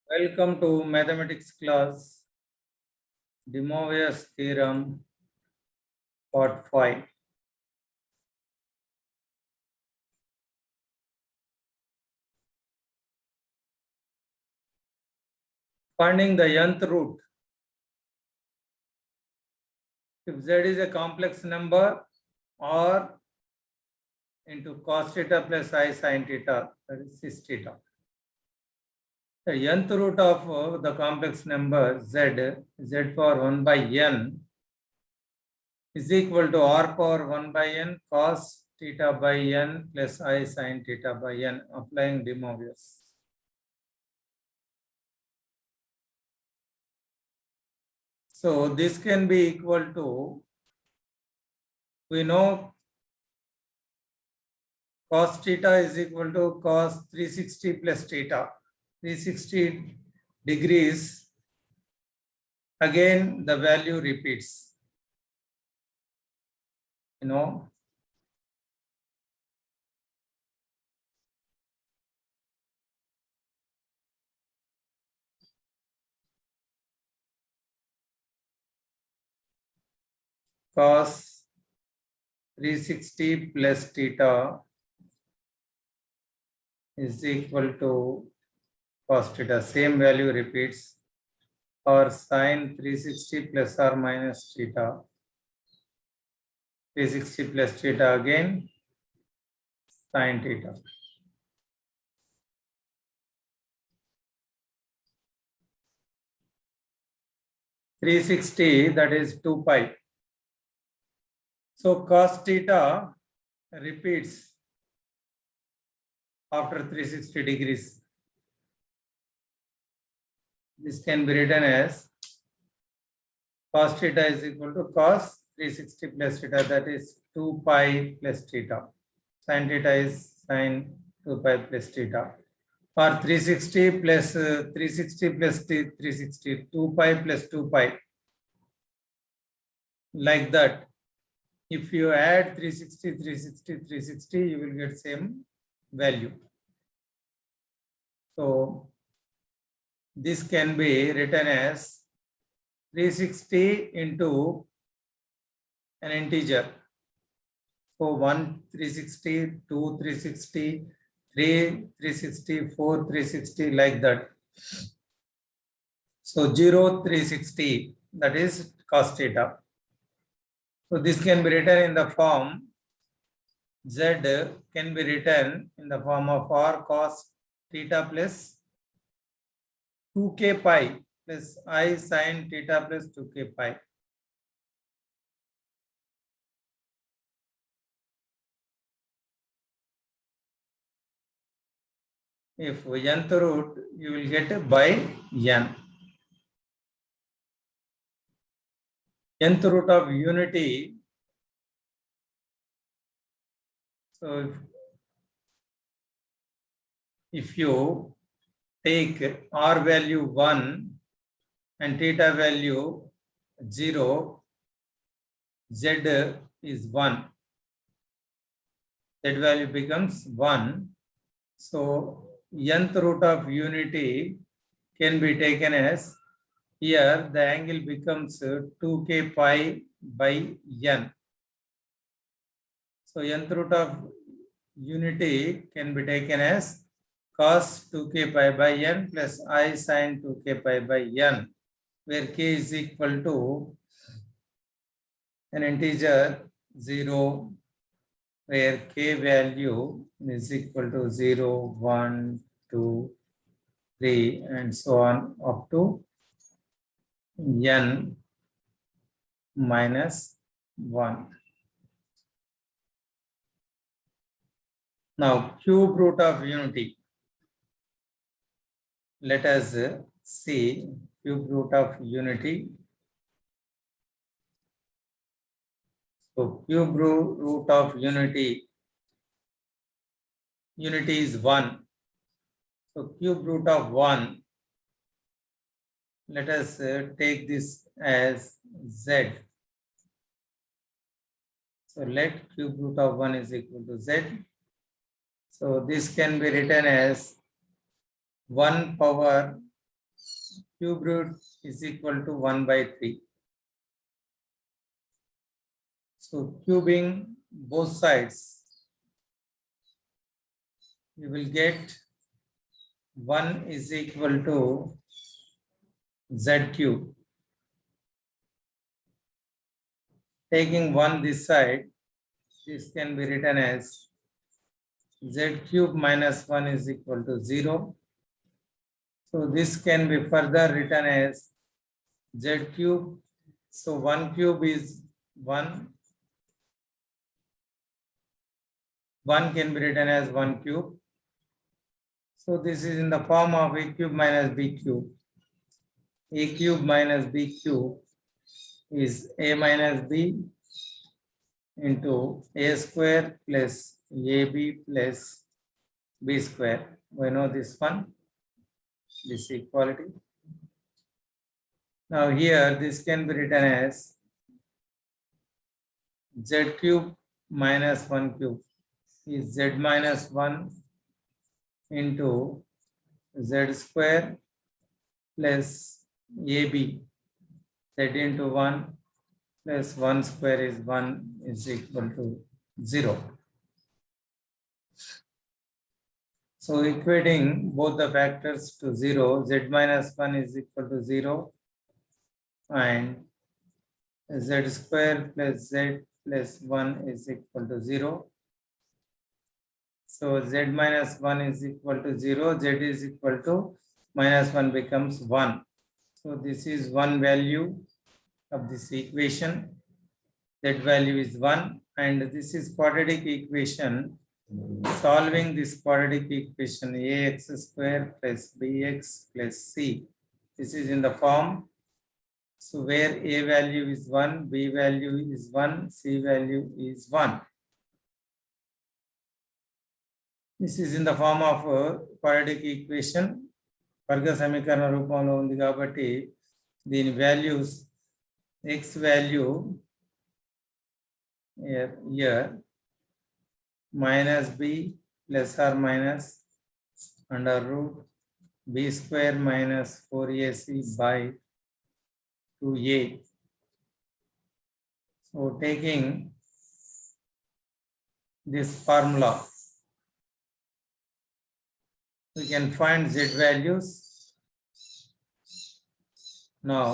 Welcome to mathematics class, De Moivre's theorem, part 5. Finding the nth root. If z is a complex number, or into cos theta plus I sin theta, that is cis theta. The nth root of the complex number z power 1 by n is equal to r power 1 by n cos theta by n plus I sin theta by n, applying De Moivre's. So this can be equal to, we know cos theta is equal to cos 360 plus theta. 360 degrees, again the value repeats. You know, cos 360 plus theta is equal to cos theta, same value repeats, or sin 360 plus or minus theta. 360 plus theta again, sin theta. (360), that is 2 pi. So cos theta repeats after 360 degrees. This can be written as cos theta is equal to cos 360 plus theta, that is 2 pi plus theta. Sin theta is sin 2 pi plus theta. Or 360 plus 360 plus 360, 2 pi plus 2 pi. Like that. If you add 360, 360, 360, you will get same value. So this can be written as 360 into an integer. So 1 360, 2 360, 3 360, 4 360, like that. So 0 360, that is cos theta. So this can be written in the form, z can be written in the form of r cos theta plus 2k pi plus I sin theta plus 2k pi. If nth root, you will get by n. Nth root of unity. So if you take r value 1 and theta value 0, z is 1. That value becomes 1. So nth root of unity can be taken as, here the angle becomes 2k pi by n. So nth root of unity can be taken as cos 2k pi by n plus I sin 2k pi by n, where k is equal to an integer 0, where k value is equal to 0, 1, 2, 3, and so on up to n minus 1. Now, cube root of unity. Let us see cube root of unity. So, cube root of unity is 1. So, cube root of 1, let us take this as z. So, let cube root of 1 is equal to z. So, this can be written as 1 power cube root is equal to 1 by 3. So cubing both sides, you will get 1 is equal to z cube. Taking 1 this side, this can be written as z cube minus 1 is equal to 0. So this can be further written as z cube. So 1 cube is 1. 1 can be written as 1 cube. So this is in the form of a cube minus b cube. A cube minus b cube is a minus b into a square plus ab plus b square. We know this one, this equality. Now here this can be written as z cube minus 1 cube is z minus 1 into z square plus ab, z into 1 plus 1 square is 1 is equal to 0. So equating both the factors to 0, z minus 1 is equal to 0 and z square plus z plus 1 is equal to 0. So z minus 1 is equal to 0, z is equal to minus 1 becomes 1. So this is one value of this equation. That value is 1 and this is quadratic equation. Solving this quadratic equation ax square plus bx plus c. This is in the form. So where a value is 1, b value is 1, c value is 1. This is in the form of a quadratic equation. వర్గ సమీకరణ రూపంలో ఉంది కాబట్టి దీని values x value here minus b plus or minus under root b square minus 4ac by 2a. So taking this formula, we can find z values. Now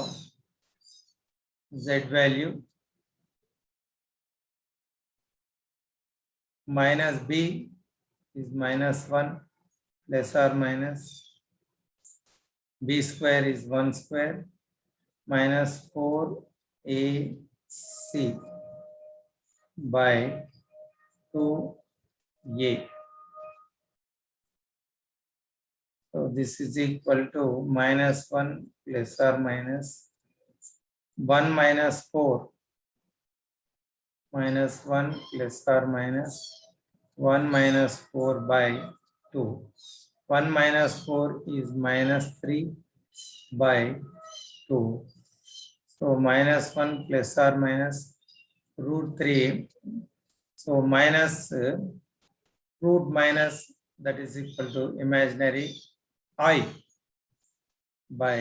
z value minus b is minus 1 plus or minus b square is 1 square minus 4ac by 2a. So this is equal to minus 1 plus or minus 1 minus 4 minus 1 plus or minus 1 minus 4 by 2. 1 minus 4 is minus 3 by 2. So minus 1 plus or minus root 3. So minus root minus, that is equal to imaginary I by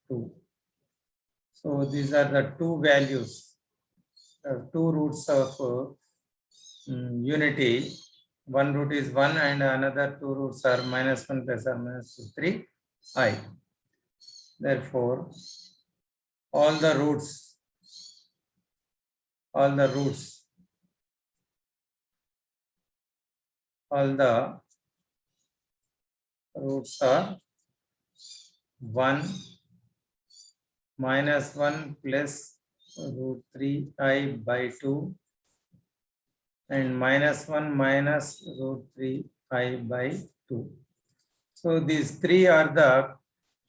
2. So these are the two values, two roots of unity. One root is 1 and another two roots are minus 1 plus or minus 3 I. Therefore, all the roots are 1 minus 1 plus root 3i by 2 and minus 1 minus root 3i by 2. So these three are the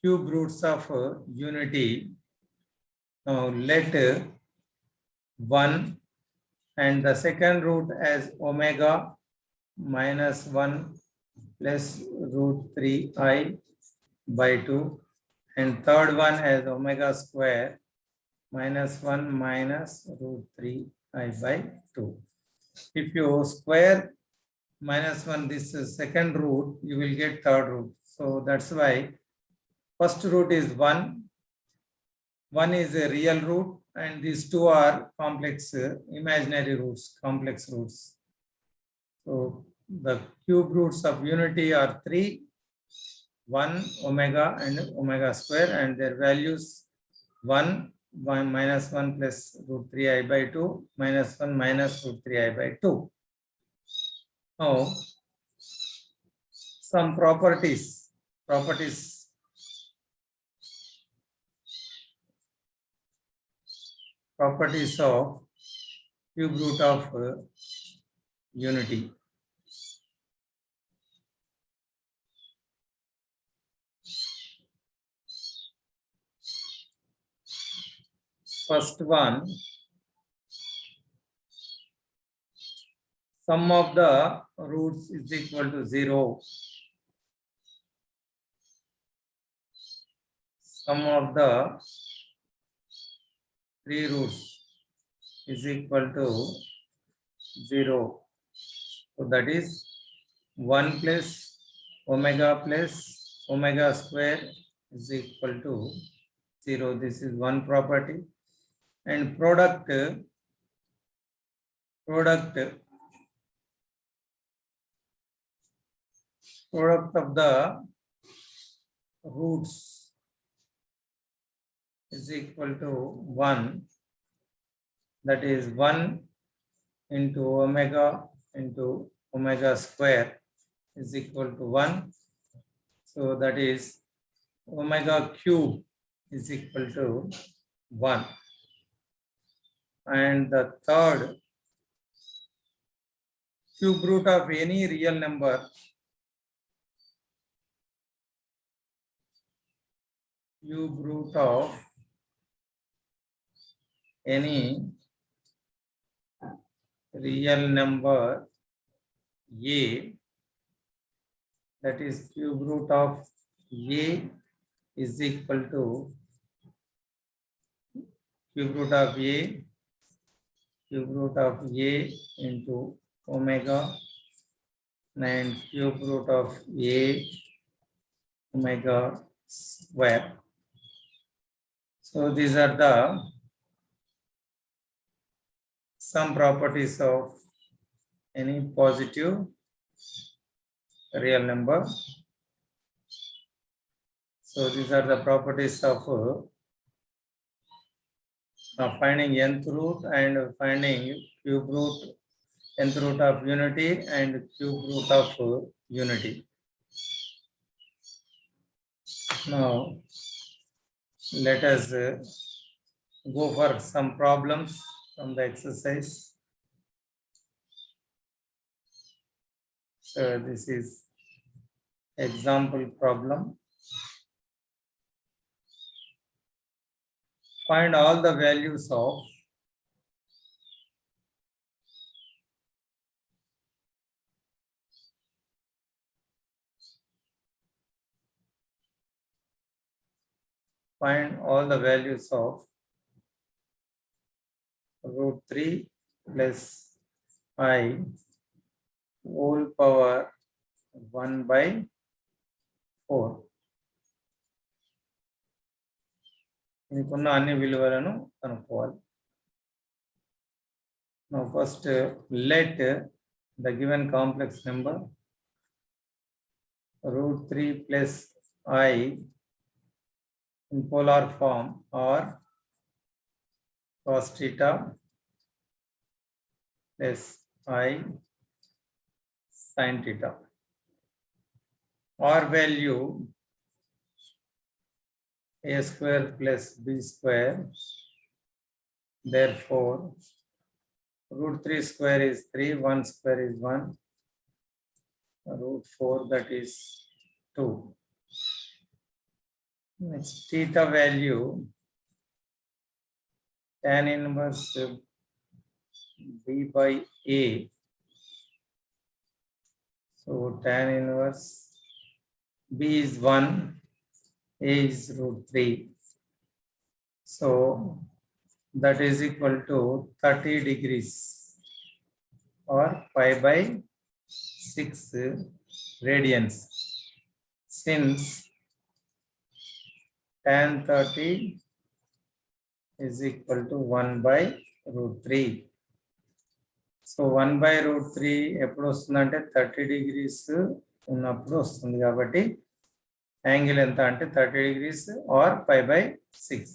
cube roots of unity. Now let 1 and the second root as omega minus 1 plus root 3i by 2 and third one as omega square minus 1 minus root 3i by 2. If you square minus 1 this is second root, you will get third root. So that's why first root is 1. 1 is a real root, and these two are complex imaginary roots, complex roots. So the cube roots of unity are 3, 1, omega, and omega square, and their values 1, 1 minus 1 plus root 3i by 2, minus 1 minus root 3i by 2. Now, some properties of cube root of unity. First one, sum of the roots is equal to 0. Sum of the 3 roots is equal to 0. So that is 1 plus omega square is equal to 0. This is one property. And product of the roots is equal to 1. That is 1 into omega square is equal to 1. So that is omega cube is equal to 1. And the third, cube root of any real number A, that is cube root of A is equal to cube root of A into omega, and cube root of A omega square. So these are the some properties of any positive real number. So these are the properties of finding nth root and finding cube root, nth root of unity and cube root of unity. Now let us go for some problems from the exercise. So this is example problem. Find all the values of root 3 plus I whole power 1 by 4. ఇంకున్న అన్ని విలువలను కనుక్కోవాలి. Now first let the given complex number root 3 plus I in polar form or cos theta plus I sin theta. R value a square plus b square. Therefore, root 3 square is 3, 1 square is 1, root 4 that is 2. Next, theta value tan inverse b by a. So tan inverse b is 1, a is root 3. So that is equal to 30 degrees or pi by 6 radians. Since tan 30 is equal to 1/√3. So 1/√3 ఎప్పుడు వస్తుందంటే 30 degrees ఉన్నప్పుడు వస్తుంది. కాబట్టి angle ఎంత అంటే 30 degrees are π/6.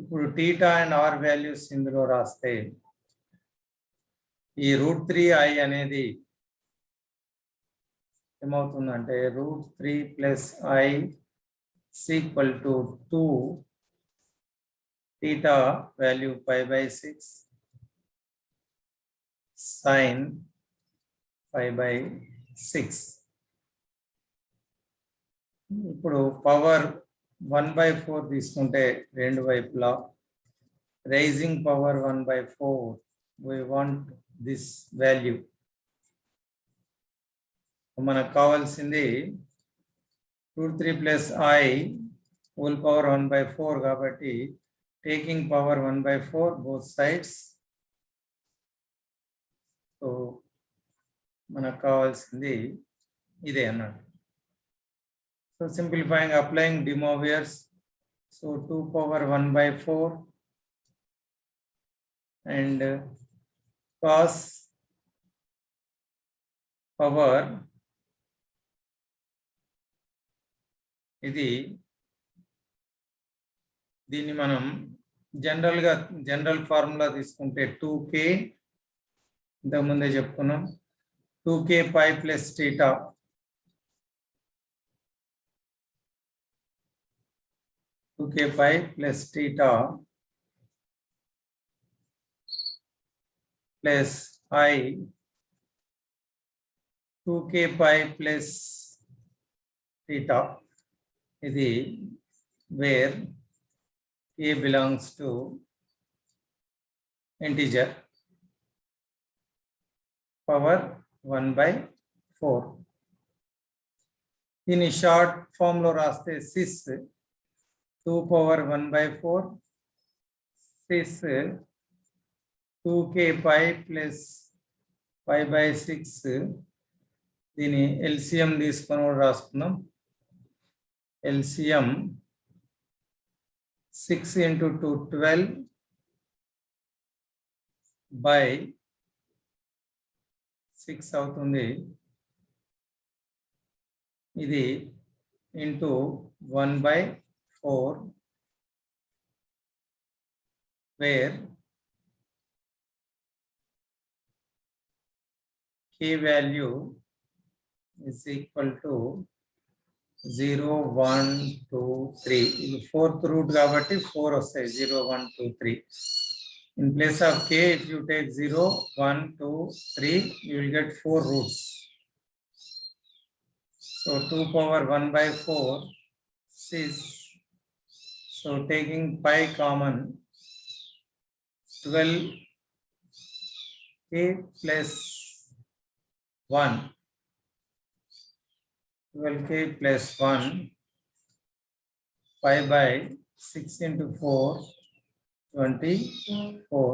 ఇప్పుడు θ and r values ఇందులో రాస్తే ఈ √3i అనేది ఏమవుతుందంటే √3 + i equal to 2 θ value π/6 sin π/6. ఇప్పుడు పవర్ 1/4 తీసుకుంటే రెండు వైపులా raising power 1/4 we want this value. మనకు కావాల్సింది √3 + i whole power 1/4 కాబట్టి taking power 1/4 both sides. So మనకు కావాల్సింది ఇదే అన్నట్టు. So simplifying applying De Moivre's. So 2 power 1/4 and cos power ఇది దీన్ని మనం జనరల్ ఫార్ములా తీసుకుంటే 2k ఇంతకుముందే చెప్పుకున్నాం 2k π + θ plus I 2k π plus theta ఇది where k belongs to integer power 1/4. దీని షార్ట్ ఫామ్ లో రాస్తే sis 2 power 1/4 sis 2k π plus π/6 దీని LCM తీసుకొని రాసుకున్నాం. LCM 6 × 2 12 by 6 అవుతుంది. ఇది into 1/4 where k value is equal to 0 1 2 3. ఇది 4th root కాబట్టి 4 వస్తాయి 0 1 2 3. In place of k if you take 0 1 2 3 you will get 4 roots. So 2 power 1/4 is, so taking pi common 12k plus 1 12k plus 1 π/6 into 4 24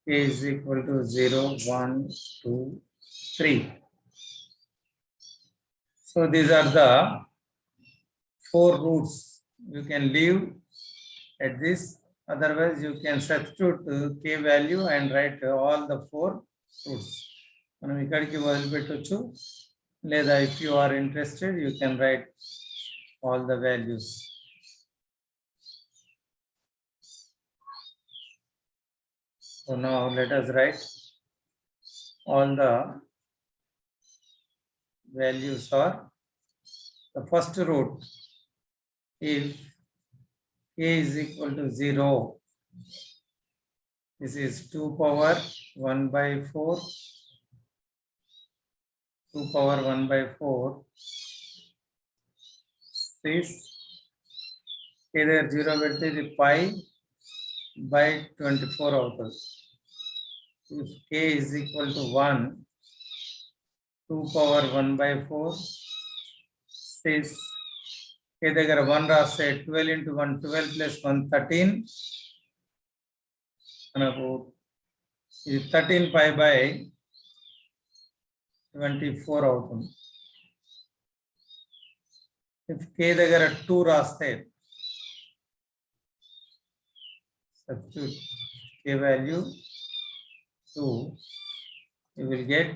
k is equal to 0 1 2 3. So these are the 4 roots. You can leave at this, otherwise you can substitute k value and write all the 4 roots. మనం ఇక్కడికి వదిలిపెట్టొచ్చు, లేదా if you are interested you can write all the values. So now let us write all the values are the first root. If k is equal to 0, this is 2 power 1/4 2 power 1/4 6 either 0 పెడితే ఇది π/24 అవుతుంది. If k is equal to 1, 2 power 1/4 6 k దగ్గర 1 రాస్తే 12 into 1 12 plus 1 13 మనకు ఇది 13 π/24 అవుతుంది. If k దగ్గర 2 రాస్తే substitute k value 2, you will get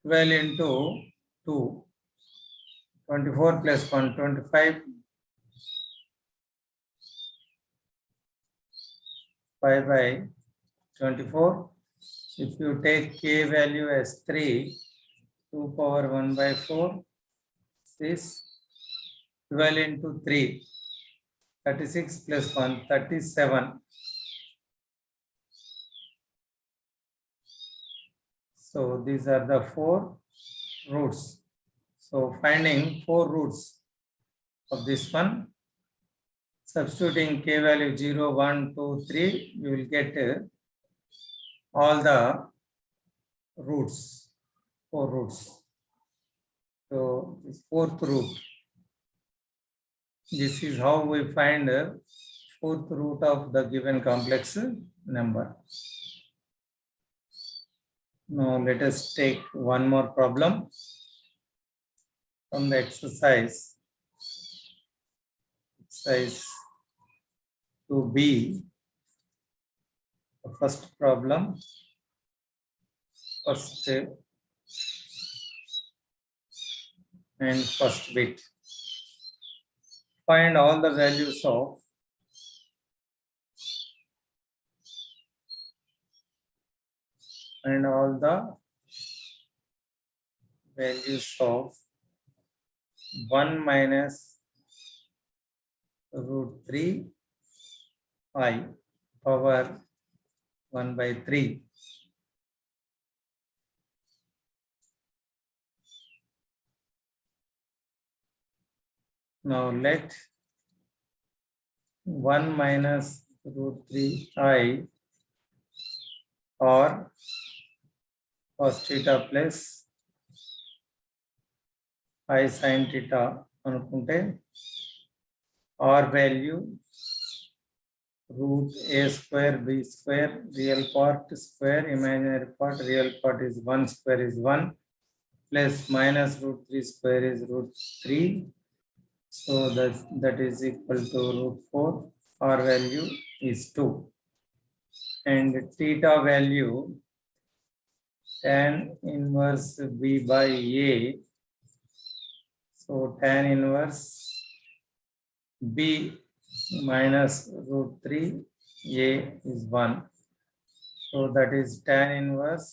12 into 2, 24 plus 1, 25, 5 by 24. If you take k value as 3, 2 power 1 by 4, this 12 into 3, 36 plus 1, 37. So these are the 4 roots. So finding 4 roots of this one, substituting k value 0, 1, 2, 3, you will get all the roots, 4 roots. So this 4th root, this is how we find 4th root of the given complex number. Now let us take one more problem from the exercise 2b. The first problem, first and first bit. Find all the values of of 1 minus root 3 I power 1 by 3. Now let 1 minus root 3 I or cos theta plus I sin theta anukunte, R value root a square b square, real part square, imaginary part, real part is 1 square is 1, plus minus root 3 square is root 3. So that is equal to root 4. R value is 2. And theta value tan inverse b by a. So tan inverse b minus root 3 a is 1. So that is tan inverse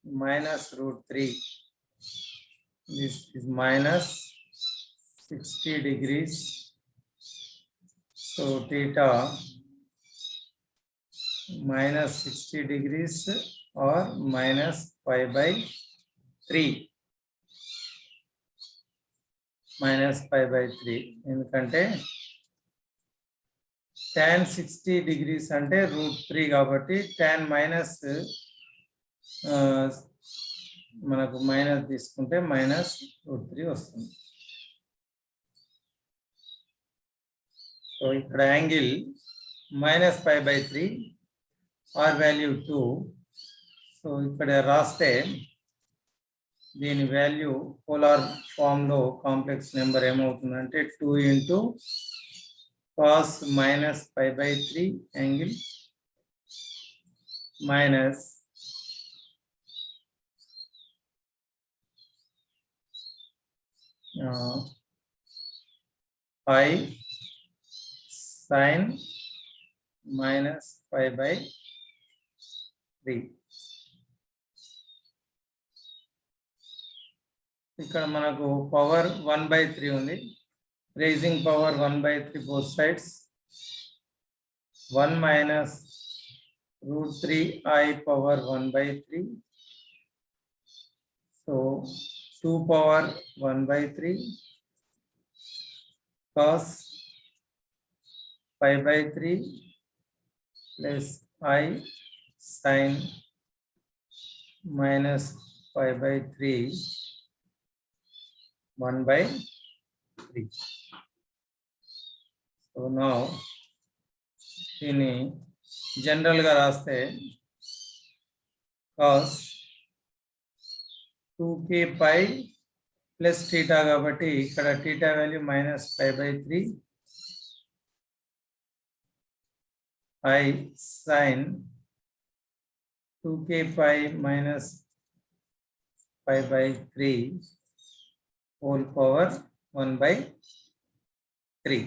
minus root 3. This is minus 60 degrees. So theta minus 60 degrees or minus pi by 3. Minus pi by 3. ఎందుకంటే tan 60 degrees అంటే root 3 కాబట్టి tan minus మనకు minus తీసుకుంటే minus root 3 వస్తుంది. So ఇక్కడ angle minus pi by 3, R value 2. So ఇక్కడ రాస్తే దీని వాల్యూ పోలార్ ఫామ్ లో కాంప్లెక్స్ నెంబర్ ఏమవుతుందంటే 2 into cos minus pi by 3 angle minus pi sin minus pi by 3. ఇక్కడ మనకు పవర్ 1 by 3 ఉంది. Raising power 1 by 3 both sides. 1 minus root 3 I power 1 by 3. So 2 power 1 by 3 cos pi by 3 plus I sin minus pi by 3 1 by 3. So now దీన్ని general గా రాస్తే cos 2k pi plus theta కాబట్టి ఇక్కడ theta value -π/3 I sin 2k pi minus π/3 whole power 1/3.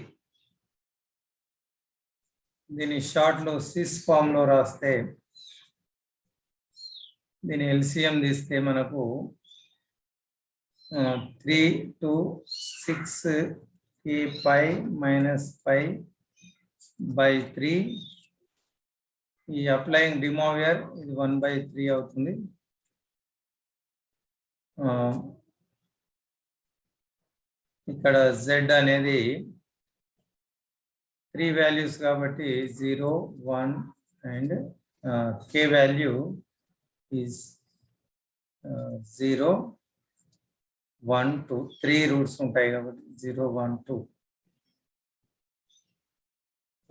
దీని short లో sys form లో రాస్తే దీని ఎల్సిఎం తీస్తే మనకు 3 to 6 k pi minus π/3 ఈ అప్లయింగ్ డిమోవియర్ ఇది 1/3 అవుతుంది. ఇక్కడ z అనేది 3 వాల్యూస్ కాబట్టి 0, 1 and k value is 0, 1, 2 3 roots ఉంటాయి కాబట్టి 0, 1, 2.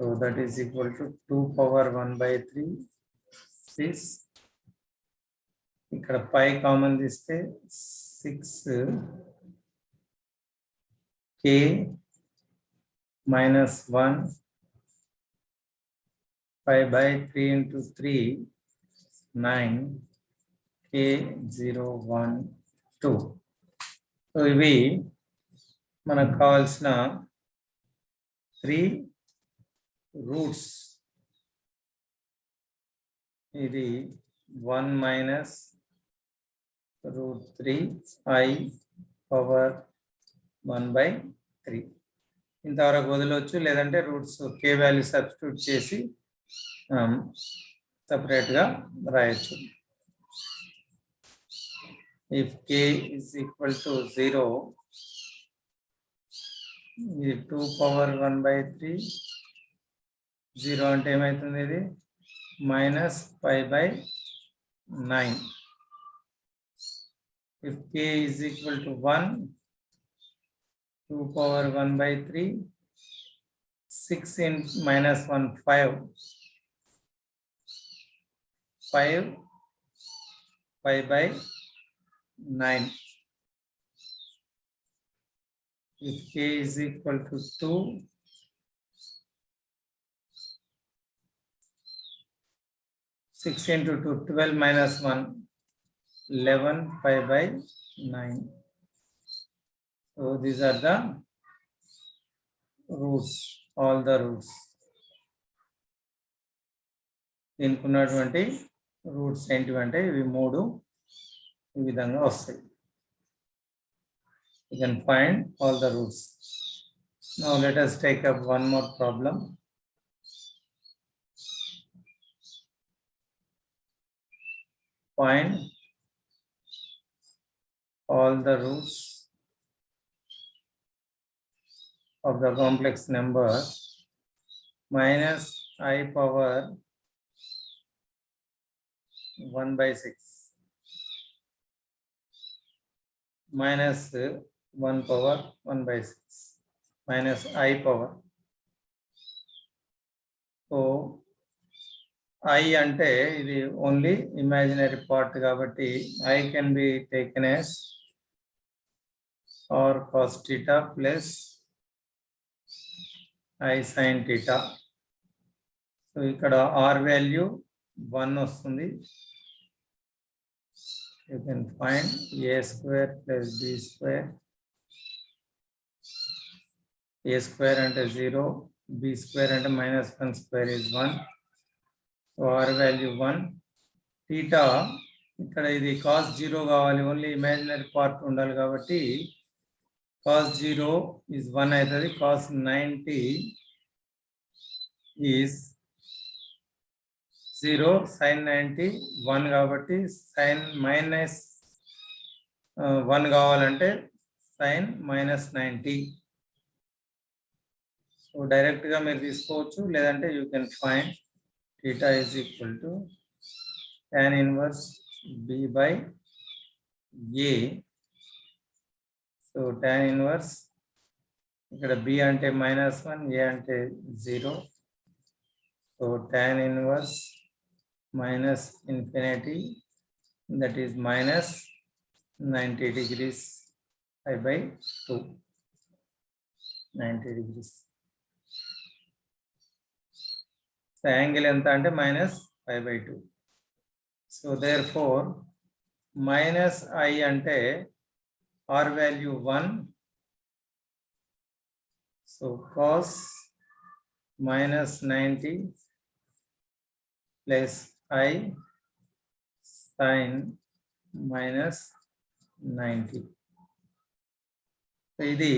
So that is equal to 2 power 1/3 6. ఇక్కడ పై కామన్ తీస్తే 6 k minus 1 π/3 into 3 9 k 0, 1, 2. So ఇవి మనకు కావాల్సిన 3 రూట్స్. ఇది 1 minus √3 I పవర్ 1/3 ఇంతవరకు వదలవచ్చు, లేదంటే రూట్స్ k వాల్యూ సబ్స్టిట్యూట్ చేసి సపరేట్ గా రాయొచ్చు. If k is equal to 0 ఇది 2 power 1/3 0 అంటే ఏమవుతుంది, ఇది -π/9. if k is equal to 1 2 power 1/3 6 in minus 1 5 π/9. if k is equal to 2 6 into 2 12 minus 1 11 π/9. So these are the roots, all the roots. దీనికి ఉన్నటువంటి roots ఏంటివంటే ఇవి 3 ఈ విధంగా వస్తాయి. You can find all the roots. Now let us take up one more problem. Find all the roots of the complex number minus I power 1/6 minus 1 power 1/6 minus I power. So I అంటే ఇది only imaginary part కాబట్టి I can be taken as or cos theta plus I sin theta. So ఇక్కడ R value 1 వస్తుంది. You can find a square plus b square. a square అంటే 0, b square అంటే -1 square is 1. So R value 1. theta ఇక్కడ ఇది cos 0 కావాలి, only imaginary part ఉండాలి కాబట్టి cos 0 is 1 అవుతుంది. cos 90 is 0, sin 90 1 కాబట్టి sin -1 కావాలంటే sin -90. సో డైరెక్ట్ గా మీరు తీసుకోవచ్చు, లేదంటే you can find theta is equal to tan inverse b by a. So tan inverse ఇక్కడ b అంటే -1, a అంటే 0. So tan inverse minus infinity, that is minus 90 degrees. pi by 2, 90 degrees. The angle enta ante minus pi by 2. So therefore minus I ante R value 1. So cos minus 90 plus I sin minus 90. So ఇది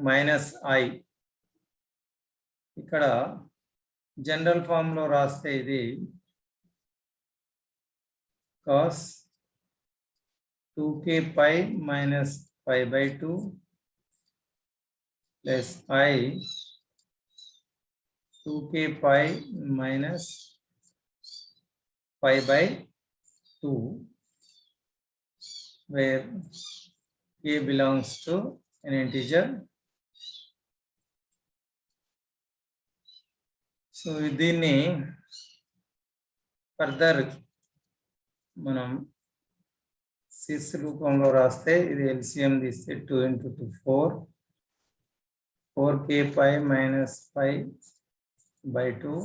minus I. ఇక్కడ general form లో రాస్తే ఇది cos 2k pi minus pi by 2 plus I 2k pi minus pi by 2, where k belongs to an integer. So దీన్ని further మనం sys రూపంలో రాస్తే ఇది ఎల్సిఎం తీస్తే 2 into 2 4, 4k pi minus pi by 2,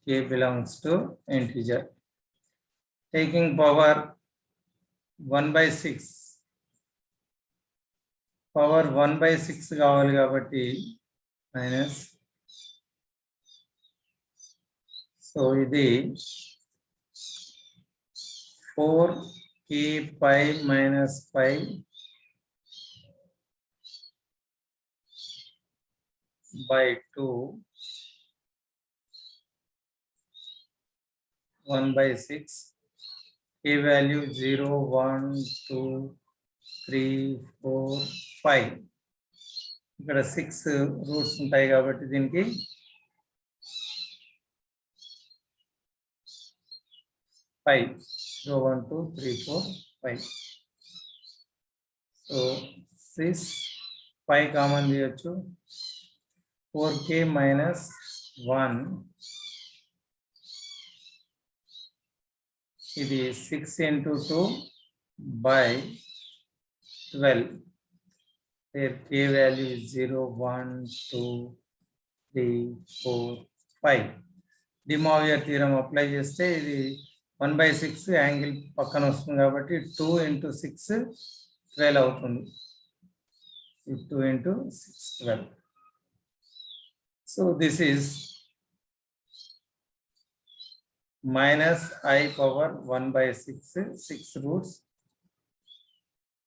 k belongs to integer. Taking power 1 by 6, power 1 by 6 కావాలి కాబట్టి minus. So ఇది 4k pi minus pi by 2, 1 by 6, k value 0, 1, 2, 3, 4, 5. ఇక్కడ 6 రూట్స్ ఉంటాయి కాబట్టి దీనికి 5, 0, 1, 2, 3, 4, 5. సో 6 5 కామన్ తీయొచ్చు. 4k minus 1, ఇది 6 into 2 by 12. There k value is 0, 1, 2, 3, 4, 5. De Moivre theorem apply చేస్తే ఇది 1 by 6 యాంగిల్ పక్కన వస్తుంది కాబట్టి 2 into 6 12 అవుతుంది. 2 into 6 12. So this is minus I power 1 by 6, 6 roots.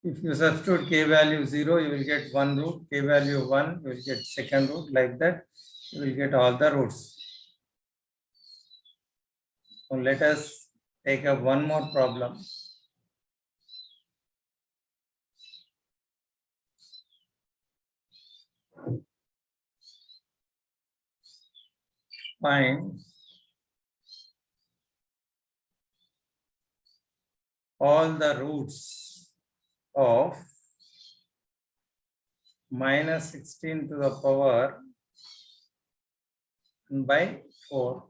If you substitute k value 0, you will get 1 root, k value 1, you will get second root. Like that, you will get all the roots. So let us take up one more problem. Find all the roots of minus 16 to the power by 4.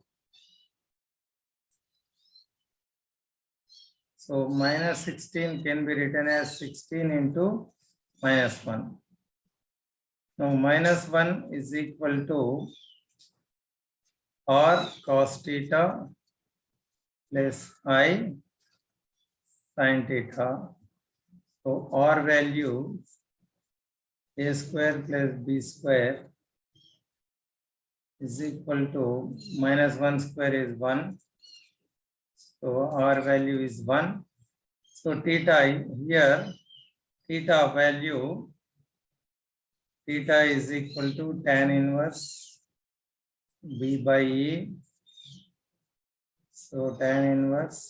So minus 16 can be written as 16 into minus 1. Now minus 1 is equal to r cos theta plus I sin theta. So r value a square plus b square is equal to minus 1 square is 1. So r value is 1. So theta here, theta value, theta is equal to tan inverse b by e. So tan inverse,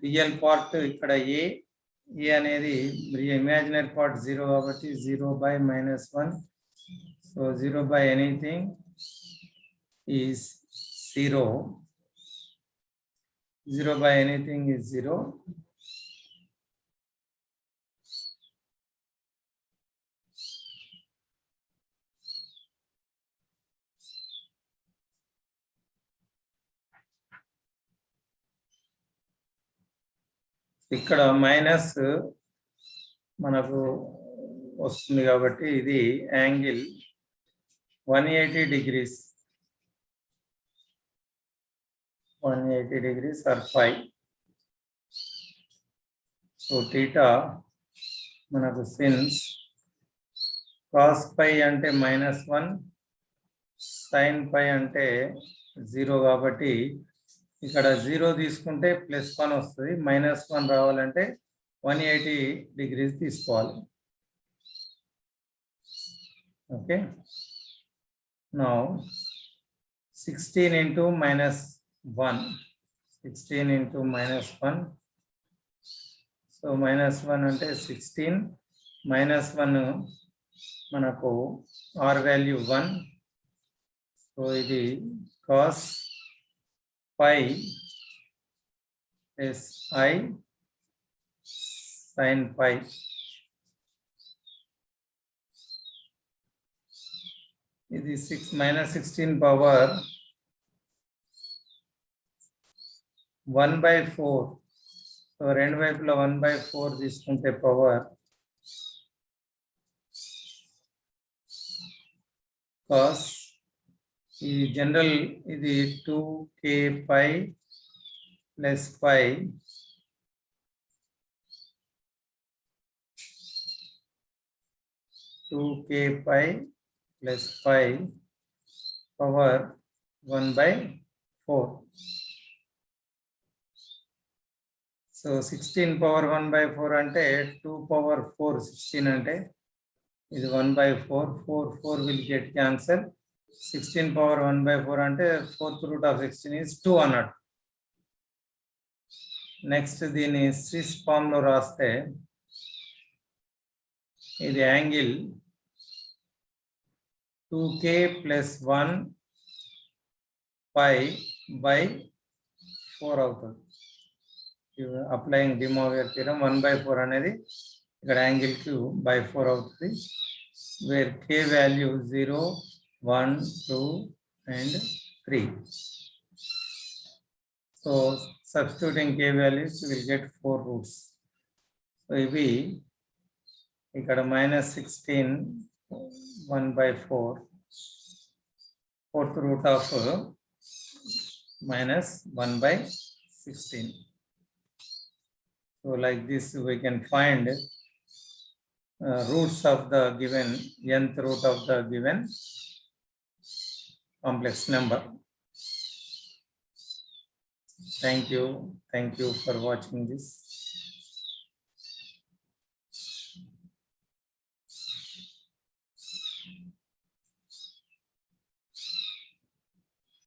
real part ikkada a అనేది imaginary part 0 కాబట్టి 0 by minus 1. So 0 by anything is 0. 0 by anything is 0. ఇక్కడ minus మనకు వస్తుంది కాబట్టి ఇది angle 180 degrees. 180 degrees or phi. So theta మనకు since cos phi అంటే -1, sin phi అంటే 0 కాబట్టి ఇక్కడ 0 తీసుకుంటే +1 వస్తుంది, -1 రావాలంటే 180 degrees తీసుకోవాలి. Okay, now 16 into -1, 16 into -1, so -1 అంటే 16, -1 మనకు r వాల్యూ 1, సో ఇది cos phi is I sin phi. ఇది -16 పవర్ 1/4. సో రెండు వైపులా 1/4 తీసుకుంటే పవర్ cos ఈ జనరల్ ఇది 2k pi plus pi plus pi power 1/4. So 16 power 1/4 అంటే 2 power 4, 16 అంటే ఇది 1/4, 4 will get cancel. 16 power 1/4 అంటే 4th root of 16 is 2 అన్నట్టు. నెక్స్ట్ దీన్ని స్విస్ ఫామ్ లో రాస్తే ఇది angle 2k plus 1 pi by 4 అవుతుంది. అప్లయింగ్ డి మోవియర్ థీరం 1/4 అనేది ఇక్కడ యాంగిల్ కి by 4 అవుతుంది, wear k value 0, 1, 2 and 3. So substituting k values we will get 4 roots. So ఇవి ఇక్కడ -16 1/4, 4th root of -1/16. So like this we can find roots of the given nth root of the given complex number. Thank you for watching this.